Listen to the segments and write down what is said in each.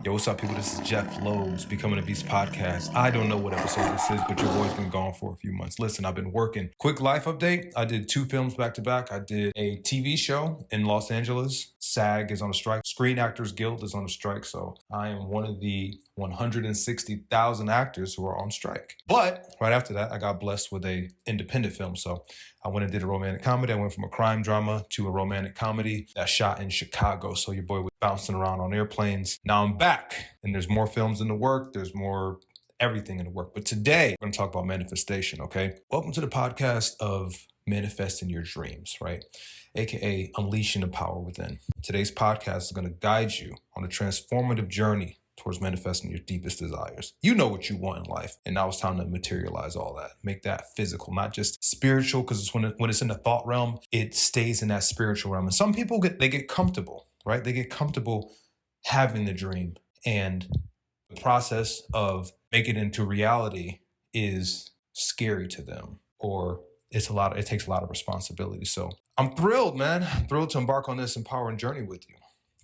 Yo, what's up, people? This is Jeff Lowe's Becoming a Beast podcast. I don't know what episode this is, but your boy's been gone for a few months. Listen, I've been working. Quick life update. I did 2 films back to back. I did a TV show in Los Angeles. SAG is on a strike. Screen Actors Guild is on a strike. So I am one of the 160,000 actors who are on strike. But right after that, I got blessed with a independent film. So I went and did a romantic comedy. I went from a crime drama to a romantic comedy that shot in Chicago. So your boy was bouncing around on airplanes. Now I'm back and there's more films in the work. There's more everything in the work. But today we're going to talk about manifestation, okay? Welcome to the podcast of manifesting your dreams, right? AKA unleashing the power within. Today's podcast is going to guide you on a transformative journey towards manifesting your deepest desires. You know what you want in life, and now it's time to materialize all that. Make that physical, not just spiritual, because it's when it's in the thought realm, it stays in that spiritual realm. And some people get comfortable, right? They get comfortable having the dream, and the process of making it into reality is scary to them, or it takes a lot of responsibility. So I'm thrilled, man. I'm thrilled to embark on this empowering journey with you,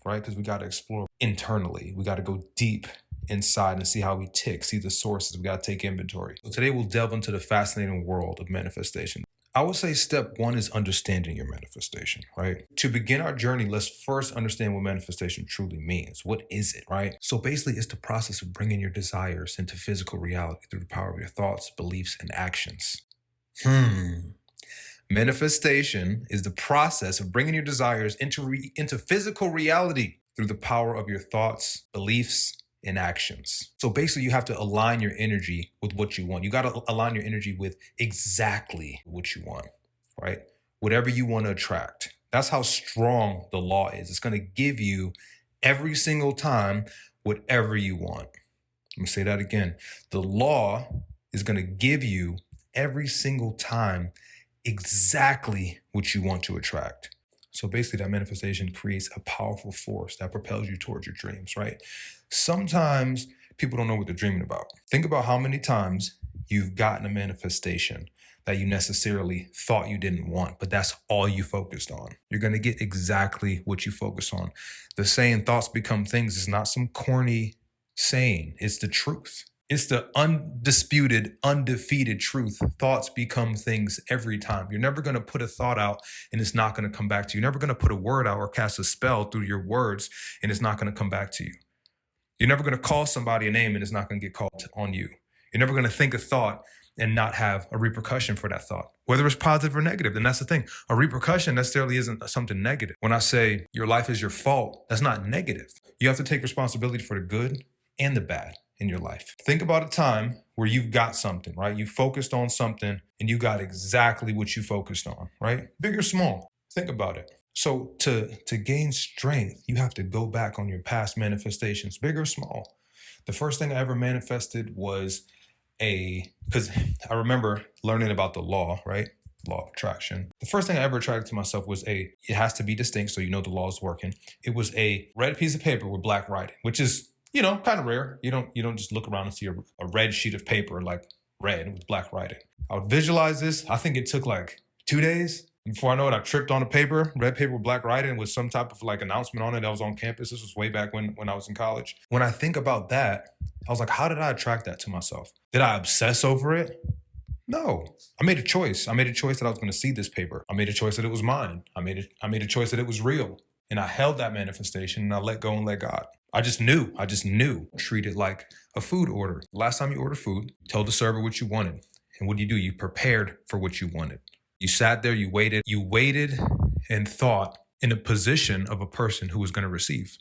right? Because we got to explore internally. We got to go deep inside and see how we tick, see the sources. We got to take inventory. So today we'll delve into the fascinating world of manifestation. I would say step 1 is understanding your manifestation, right? To begin our journey, let's first understand what manifestation truly means. What is it, right? So basically, it's the process of bringing your desires into physical reality through the power of your thoughts, beliefs, and actions. Manifestation is the process of bringing your desires into physical reality through the power of your thoughts, beliefs, and actions. So basically, you have to align your energy with what you want. You got to align your energy with exactly what you want, right? Whatever you want to attract. That's how strong the law is. It's going to give you every single time whatever you want. Let me say that again. The law is going to give you every single time exactly what you want to attract. So basically, that manifestation creates a powerful force that propels you towards your dreams, right? Sometimes people don't know what they're dreaming about. Think about how many times you've gotten a manifestation that you necessarily thought you didn't want, but that's all you focused on. You're going to get exactly what you focus on. The saying thoughts become things is not some corny saying. It's the truth. It's the undisputed, undefeated truth. Thoughts become things every time. You're never going to put a thought out and it's not going to come back to you. You're never going to put a word out or cast a spell through your words and it's not going to come back to you. You're never going to call somebody a name and it's not going to get called on you. You're never going to think a thought and not have a repercussion for that thought, whether it's positive or negative. And that's the thing. A repercussion necessarily isn't something negative. When I say your life is your fault, that's not negative. You have to take responsibility for the good and the bad in your life. Think about a time where you've got something, right? You focused on something and you got exactly what you focused on, right? Big or small. Think about it. So to gain strength, you have to go back on your past manifestations, big or small. The first thing I ever manifested was because I remember learning about the law, right? Law of attraction. The first thing I ever attracted to myself was it has to be distinct so you know the law is working. It was a red piece of paper with black writing, which is kind of rare. You don't just look around and see a red sheet of paper like red with black writing. I would visualize this. I think it took like 2 days. Before I know it, I tripped on red paper with black writing with some type of like announcement on it that was on campus. This was way back when I was in college. When I think about that, I was like, how did I attract that to myself? Did I obsess over it? No. I made a choice. I made a choice that I was going to see this paper. I made a choice that it was mine. I made a choice that it was real. And I held that manifestation and I let go and let God. I just knew. Treat it like a food order. Last time you ordered food, tell the server what you wanted. And what do? You prepared for what you wanted. You sat there, you waited and thought in a position of a person who was going to receive.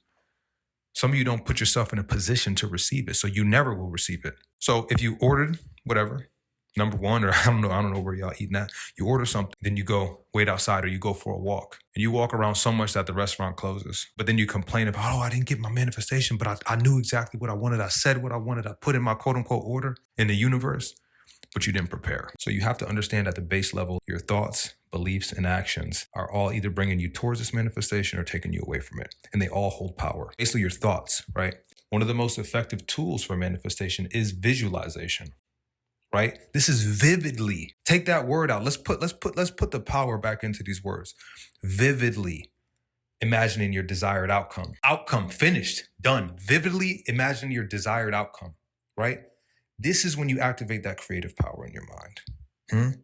Some of you don't put yourself in a position to receive it, so you never will receive it. So if you ordered whatever, number 1, or I don't know where y'all eating at, you order something, then you go wait outside or you go for a walk. And you walk around so much that the restaurant closes. But then you complain about, I didn't get my manifestation, but I knew exactly what I wanted. I said what I wanted. I put in my quote unquote order in the universe, but you didn't prepare. So you have to understand at the base level, your thoughts, beliefs, and actions are all either bringing you towards this manifestation or taking you away from it. And they all hold power. Basically your thoughts, right? One of the most effective tools for manifestation is visualization. Right? This is vividly. Take that word out. Let's put the power back into these words. Vividly imagining your desired outcome. Outcome, finished, done. Vividly imagine your desired outcome, right? This is when you activate that creative power in your mind.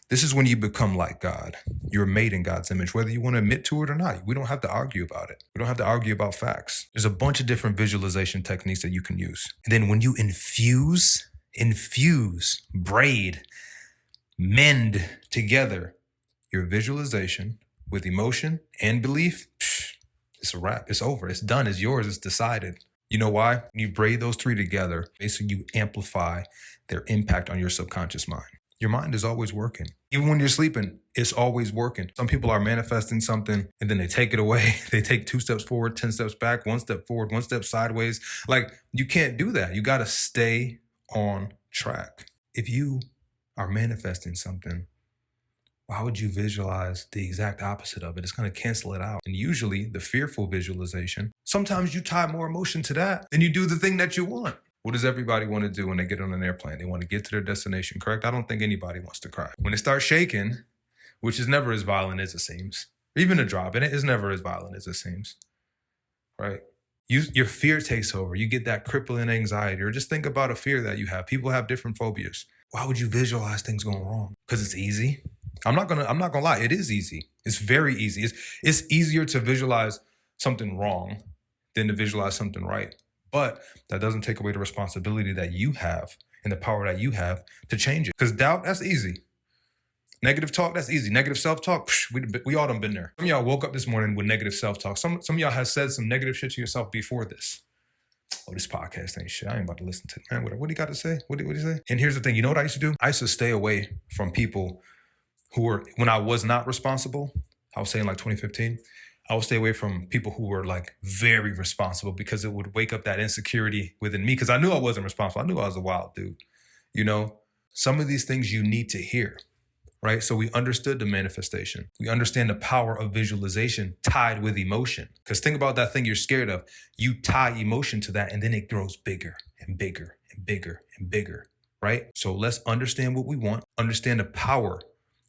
This is when you become like God. You're made in God's image, whether you want to admit to it or not. We don't have to argue about it. We don't have to argue about facts. There's a bunch of different visualization techniques that you can use. And then when you infuse, braid, mend together your visualization with emotion and belief, it's a wrap. It's over. It's done. It's yours. It's decided. You know why? When you braid those three together, basically you amplify their impact on your subconscious mind. Your mind is always working. Even when you're sleeping, it's always working. Some people are manifesting something and then they take it away. They take 2 steps forward, 10 steps back, 1 step forward, 1 step sideways. Like, you can't do that. You got to stay on track. If you are manifesting something, why would you visualize the exact opposite of it? It's going to cancel it out. And usually the fearful visualization, sometimes you tie more emotion to that than you do the thing that you want. What does everybody want to do when they get on an airplane? They want to get to their destination, correct? I don't think anybody wants to cry. When it starts shaking, which is never as violent as it seems, even a drop in it is never as violent as it seems, right? Your fear takes over. You get that crippling anxiety, or just think about a fear that you have. People have different phobias. Why would you visualize things going wrong? Because it's easy. I'm not gonna lie. It is easy. It's very easy. It's easier to visualize something wrong than to visualize something right. But that doesn't take away the responsibility that you have and the power that you have to change it. Because doubt, that's easy. Negative talk, that's easy. Negative self-talk, we all done been there. Some of y'all woke up this morning with negative self-talk. Some of y'all has said some negative shit to yourself before this. Oh, this podcast ain't shit. I ain't about to listen to it. Man, what do you got to say? What do you say? And here's the thing. You know what I used to do? I used to stay away from people who were, when I was not responsible, I was saying like 2015, I would stay away from people who were like very responsible, because it would wake up that insecurity within me, because I knew I wasn't responsible. I knew I was a wild dude. You know, some of these things you need to hear, right? So we understood the manifestation. We understand the power of visualization tied with emotion. Because think about that thing you're scared of. You tie emotion to that and then it grows bigger and bigger and bigger and bigger, right? So let's understand what we want, understand the power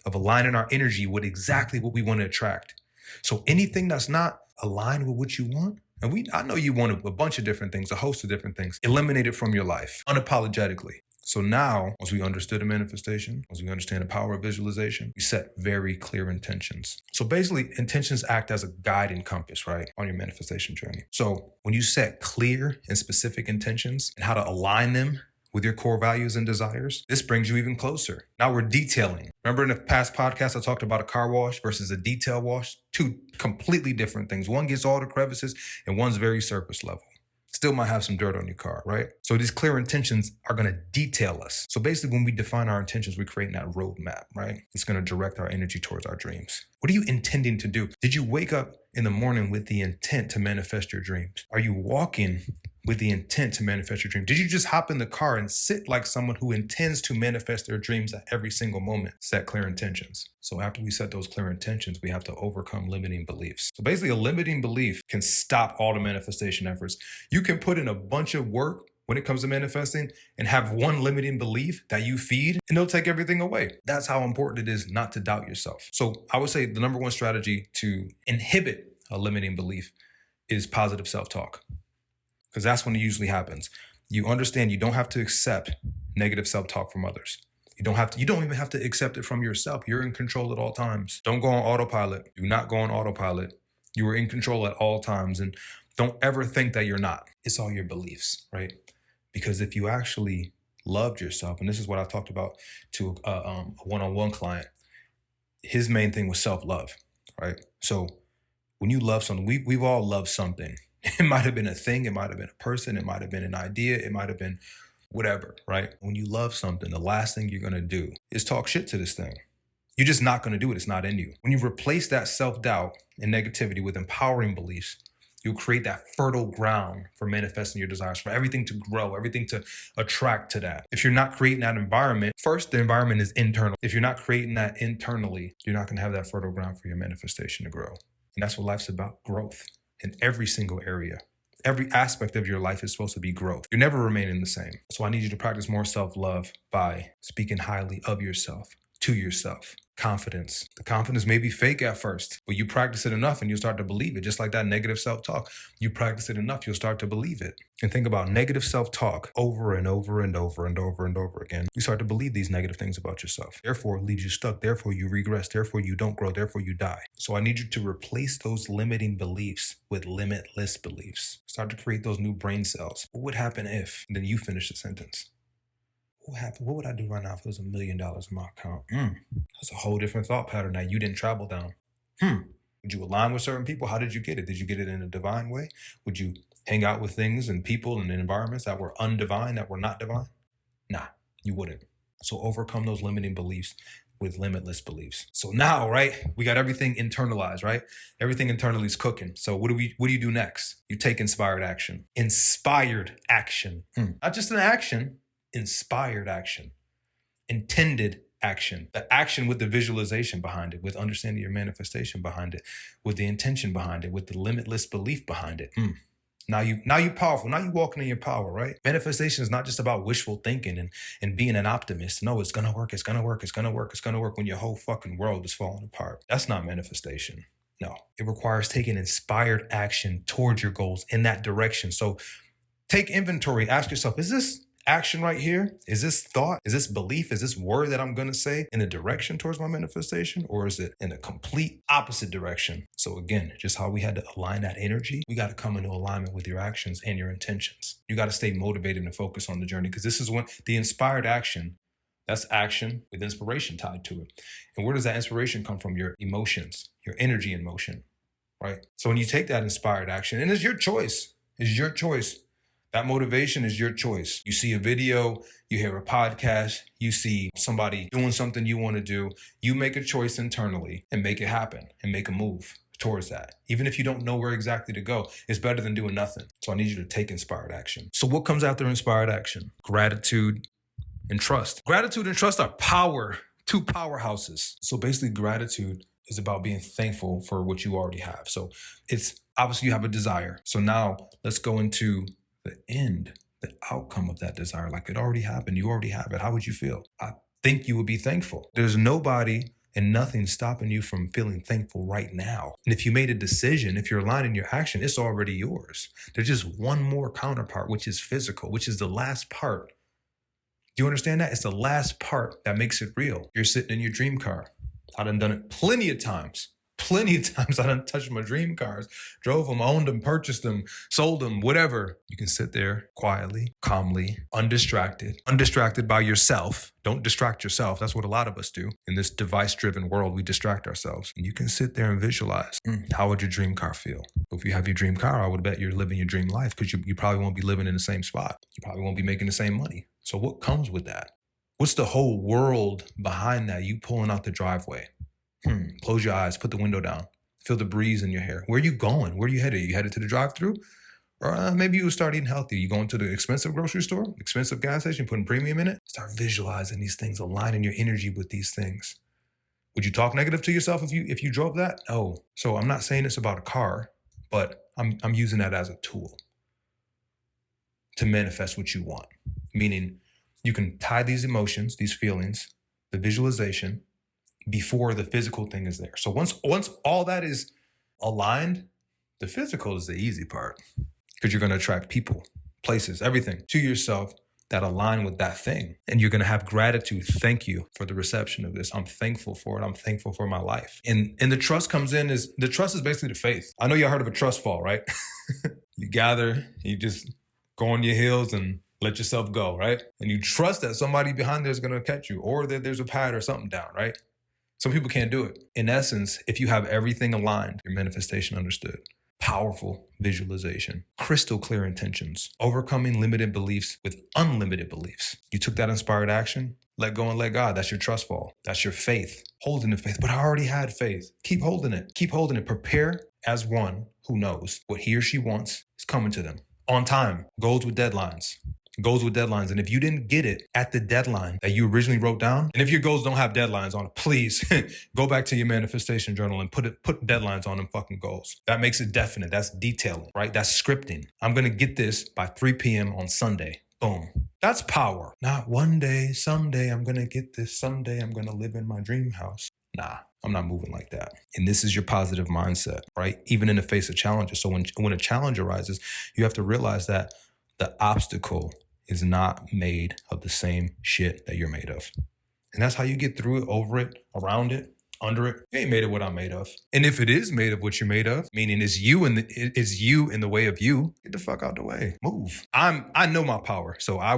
of aligning our energy with exactly what we want to attract. So anything that's not aligned with what you want, and I know you want a bunch of different things, a host of different things, eliminate it from your life unapologetically. So now, once we understood the manifestation, once we understand the power of visualization, we set very clear intentions. So basically, intentions act as a guide and compass, right, on your manifestation journey. So when you set clear and specific intentions and how to align them with your core values and desires, this brings you even closer. Now we're detailing. Remember in the past podcast, I talked about a car wash versus a detail wash? 2 completely different things. One gets all the crevices and one's very surface level. Still might have some dirt on your car, right? So these clear intentions are going to detail us. So basically when we define our intentions, we're creating that roadmap, right? It's going to direct our energy towards our dreams. What are you intending to do? Did you wake up in the morning with the intent to manifest your dreams? Are you walking with the intent to manifest your dream? Did you just hop in the car and sit like someone who intends to manifest their dreams at every single moment? Set clear intentions. So after we set those clear intentions, we have to overcome limiting beliefs. So basically a limiting belief can stop all the manifestation efforts. You can put in a bunch of work when it comes to manifesting and have one limiting belief that you feed and they'll take everything away. That's how important it is not to doubt yourself. So I would say the number one strategy to inhibit a limiting belief is positive self-talk. Because that's when it usually happens. You understand you don't have to accept negative self-talk from others. You don't even have to accept it from yourself. You're in control at all times. Don't go on autopilot. Do not go on autopilot. You are in control at all times. And don't ever think that you're not. It's all your beliefs, right? Because if you actually loved yourself, and this is what I talked about to a one-on-one client, his main thing was self-love, right? So when you love something, we've all loved something. It might have been a thing, it might have been a person, it might have been an idea, it might have been whatever, right? When you love something, the last thing you're gonna do is talk shit to this thing. You're just not gonna do it, it's not in you. When you replace that self-doubt and negativity with empowering beliefs, you'll create that fertile ground for manifesting your desires, for everything to grow, everything to attract to that. If you're not creating that environment, first, the environment is internal. If you're not creating that internally, you're not gonna have that fertile ground for your manifestation to grow. And that's what life's about, growth. In every single area. Every aspect of your life is supposed to be growth. You're never remaining the same. So I need you to practice more self-love by speaking highly of yourself, to yourself. Confidence. The confidence may be fake at first, but you practice it enough and you'll start to believe it. Just like that negative self-talk. You practice it enough, you'll start to believe it. And think about negative self-talk over and over and over and over and over again. You start to believe these negative things about yourself. Therefore, it leaves you stuck. Therefore, you regress. Therefore, you don't grow. Therefore, you die. So I need you to replace those limiting beliefs with limitless beliefs. Start to create those new brain cells. What would happen if? And then you finish the sentence. What happened? What would I do right now if it was $1 million in my account? That's a whole different thought pattern that you didn't travel down. Would you align with certain people? How did you get it? Did you get it in a divine way? Would you hang out with things and people and environments that were undivine, that were not divine? Nah, you wouldn't. So overcome those limiting beliefs with limitless beliefs. So now, right, we got everything internalized, right? Everything internally is cooking. So what do you do next? You take inspired action. Inspired action. Not just an action. Inspired action, intended action, the action with the visualization behind it, with understanding your manifestation behind it, with the intention behind it, with the limitless belief behind it. Now you powerful. Now you walking in your power, right? Manifestation is not just about wishful thinking and being an optimist. No, it's gonna work. It's gonna work. It's gonna work. It's gonna work when your whole fucking world is falling apart. That's not manifestation. No, it requires taking inspired action towards your goals in that direction. So take inventory. Ask yourself, is this action right here? Is this thought? Is this belief? Is this word that I'm going to say in a direction towards my manifestation? Or is it in a complete opposite direction? So again, just how we had to align that energy, we got to come into alignment with your actions and your intentions. You got to stay motivated and focus on the journey, because this is when the inspired action, that's action with inspiration tied to it. And where does that inspiration come from? Your emotions, your energy in motion, right? So when you take that inspired action, and it's your choice, that motivation is your choice. You see a video, you hear a podcast, you see somebody doing something you want to do. You make a choice internally and make it happen and make a move towards that. Even if you don't know where exactly to go, it's better than doing nothing. So I need you to take inspired action. So what comes after inspired action? Gratitude and trust. Gratitude and trust are two powerhouses. So basically gratitude is about being thankful for what you already have. So it's obviously you have a desire. So now let's go into the end, the outcome of that desire. Like it already happened. You already have it. How would you feel? I think you would be thankful. There's nobody and nothing stopping you from feeling thankful right now. And if you made a decision, if you're aligning your action, it's already yours. There's just one more counterpart, which is physical, which is the last part. Do you understand that? It's the last part that makes it real. You're sitting in your dream car. I done it plenty of times. I done touched my dream cars, drove them, owned them, purchased them, sold them, whatever. You can sit there quietly, calmly, undistracted by yourself. Don't distract yourself. That's what a lot of us do. In this device-driven world, we distract ourselves. And you can sit there and visualize, how would your dream car feel? If you have your dream car, I would bet you're living your dream life, because you probably won't be living in the same spot. You probably won't be making the same money. So what comes with that? What's the whole world behind that? You pulling out the driveway. Close your eyes, put the window down, feel the breeze in your hair. Where are you going? Where are you headed? You headed to the drive-thru? Or maybe you start eating healthy. You going to the expensive grocery store, expensive gas station, putting premium in it? Start visualizing these things, aligning your energy with these things. Would you talk negative to yourself if you drove that? No. So I'm not saying it's about a car, but I'm using that as a tool to manifest what you want. Meaning you can tie these emotions, these feelings, the visualization, before the physical thing is there. So once all that is aligned, the physical is the easy part, because you're going to attract people, places, everything to yourself that align with that thing. And you're going to have gratitude. Thank you for the reception of this. I'm thankful for it. I'm thankful for my life. And the trust comes in the trust is basically the faith. I know y'all heard of a trust fall, right? You gather, you just go on your heels and let yourself go, right? And you trust that somebody behind there is going to catch you, or that there's a pad or something down, right? Some people can't do it. In essence, if you have everything aligned, your manifestation understood. Powerful visualization, crystal clear intentions, overcoming limited beliefs with unlimited beliefs. You took that inspired action, let go and let God. That's your trust fall. That's your faith, holding the faith. But I already had faith. Keep holding it. Keep holding it. Prepare as one who knows what he or she wants is coming to them on time. Goals with deadlines. And if you didn't get it at the deadline that you originally wrote down, and if your goals don't have deadlines on it, please go back to your manifestation journal and put deadlines on them fucking goals. That makes it definite. That's detailing, right? That's scripting. I'm going to get this by 3 p.m. on Sunday. Boom. That's power. Not one day, someday I'm going to get this. Someday I'm going to live in my dream house. Nah, I'm not moving like that. And this is your positive mindset, right? Even in the face of challenges. So when a challenge arises, you have to realize that the obstacle is not made of the same shit that you're made of. And that's how you get through it, over it, around it, under it. You ain't made of what I'm made of. And if it is made of what you're made of, meaning it's you in the way of you, get the fuck out the way. Move. I know my power. So I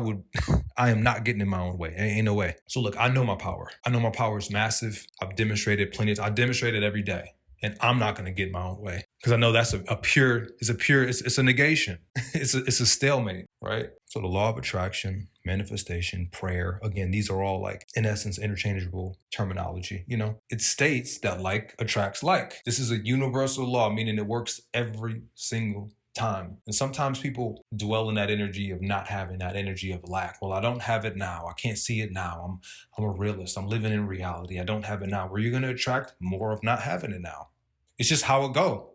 am not getting in my own way. Ain't no way. So look, I know my power. I know my power is massive. I've demonstrated plenty. I demonstrate it every day. And I'm not going to get my own way because I know that's it's a negation. It's a stalemate, right? So the law of attraction, manifestation, prayer, again, these are all like, in essence, interchangeable terminology. You know, it states that like attracts like. This is a universal law, meaning it works every single time. And sometimes people dwell in that energy of not having that energy of lack. Well, I don't have it now. I can't see it now. I'm a realist. I'm living in reality. I don't have it now. Where you're going to attract more of not having it now. It's just how it go.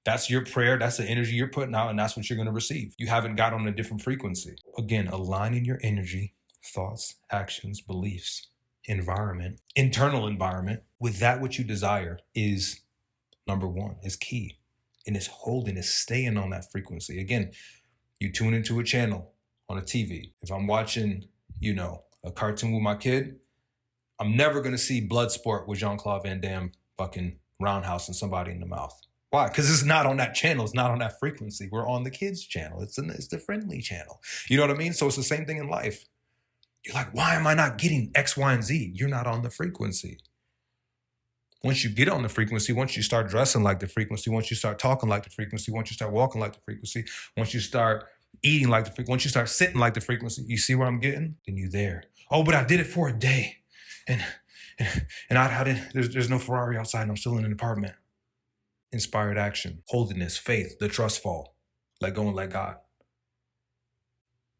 That's your prayer. That's the energy you're putting out, and that's what you're going to receive. You haven't got on a different frequency. Again, aligning your energy, thoughts, actions, beliefs, environment, internal environment with that which you desire is number one, is key. And it's staying on that frequency. Again, you tune into a channel on a TV. If I'm watching, a cartoon with my kid, I'm never going to see Bloodsport with Jean-Claude Van Damme fucking roundhousing somebody in the mouth. Why? Because it's not on that channel. It's not on that frequency. We're on the kids' channel. It's the friendly channel. You know what I mean? So it's the same thing in life. You're like, why am I not getting X, Y, and Z? You're not on the frequency. Once you get on the frequency, once you start dressing like the frequency, once you start talking like the frequency, once you start walking like the frequency, once you start eating like the frequency, once you start sitting like the frequency, you see where I'm getting? Then you're there. Oh, but I did it for a day. And I didn't, there's no Ferrari outside and I'm still in an apartment. Inspired action, holiness, faith, the trust fall, let go and let God.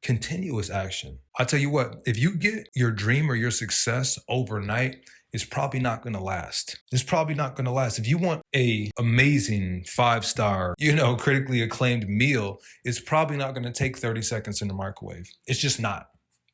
Continuous action. I'll tell you what, if you get your dream or your success overnight, it's probably not going to last. It's probably not going to last. If you want a amazing 5-star, critically acclaimed meal, it's probably not going to take 30 seconds in the microwave. It's just not.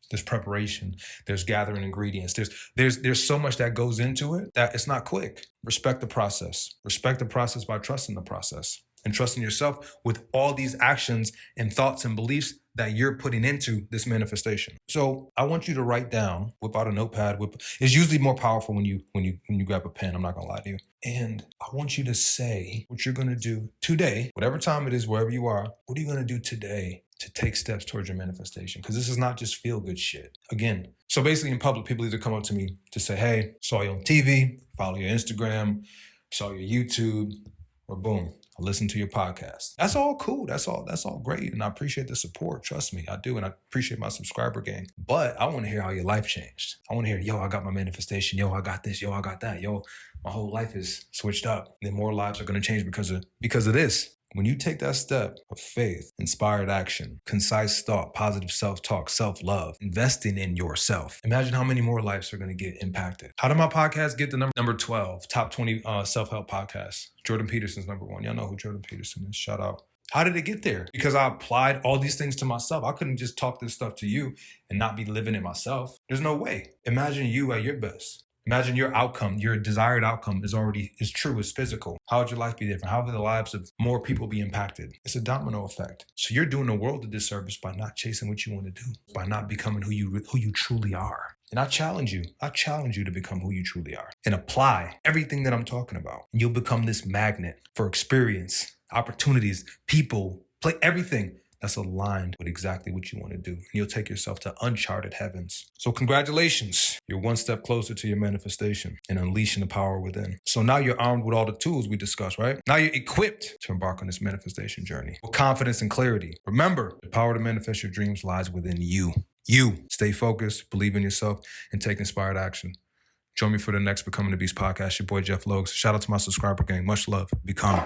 There's preparation. There's gathering ingredients. There's so much that goes into it that it's not quick. Respect the process. Respect the process by trusting the process and trusting yourself with all these actions and thoughts and beliefs that you're putting into this manifestation. So I want you to write down, whip out a notepad. It's usually more powerful when you grab a pen. I'm not gonna lie to you. And I want you to say what you're gonna do today, whatever time it is, wherever you are. What are you gonna do today to take steps towards your manifestation? Because this is not just feel good shit. Again, so basically in public, people either come up to me to say, hey, saw you on TV, follow your Instagram, saw your YouTube, or boom, I listen to your podcast. That's all cool. That's all great. And I appreciate the support. Trust me, I do. And I appreciate my subscriber gang. But I want to hear how your life changed. I want to hear, yo, I got my manifestation. Yo, I got this. Yo, I got that. Yo, my whole life is switched up. And then more lives are going to change because of this. When you take that step of faith, inspired action, concise thought, positive self-talk, self-love, investing in yourself, imagine how many more lives are going to get impacted. How did my podcast get the number 12, top 20 self-help podcasts? Jordan Peterson's number 1. Y'all know who Jordan Peterson is. Shout out. How did it get there? Because I applied all these things to myself. I couldn't just talk this stuff to you and not be living it myself. There's no way. Imagine you at your best. Imagine your outcome, your desired outcome is true, is physical. How would your life be different? How would the lives of more people be impacted? It's a domino effect. So you're doing the world a disservice by not chasing what you want to do, by not becoming who you truly are. And I challenge you to become who you truly are and apply everything that I'm talking about. You'll become this magnet for experience, opportunities, people, everything that's aligned with exactly what you want to do. And you'll take yourself to uncharted heavens. So congratulations. You're one step closer to your manifestation and unleashing the power within. So now you're armed with all the tools we discussed, right? Now you're equipped to embark on this manifestation journey with confidence and clarity. Remember, the power to manifest your dreams lies within you. You stay focused, believe in yourself, and take inspired action. Join me for the next Becoming the Beast podcast. Your boy, Jeff Logan. Shout out to my subscriber gang. Much love. Become.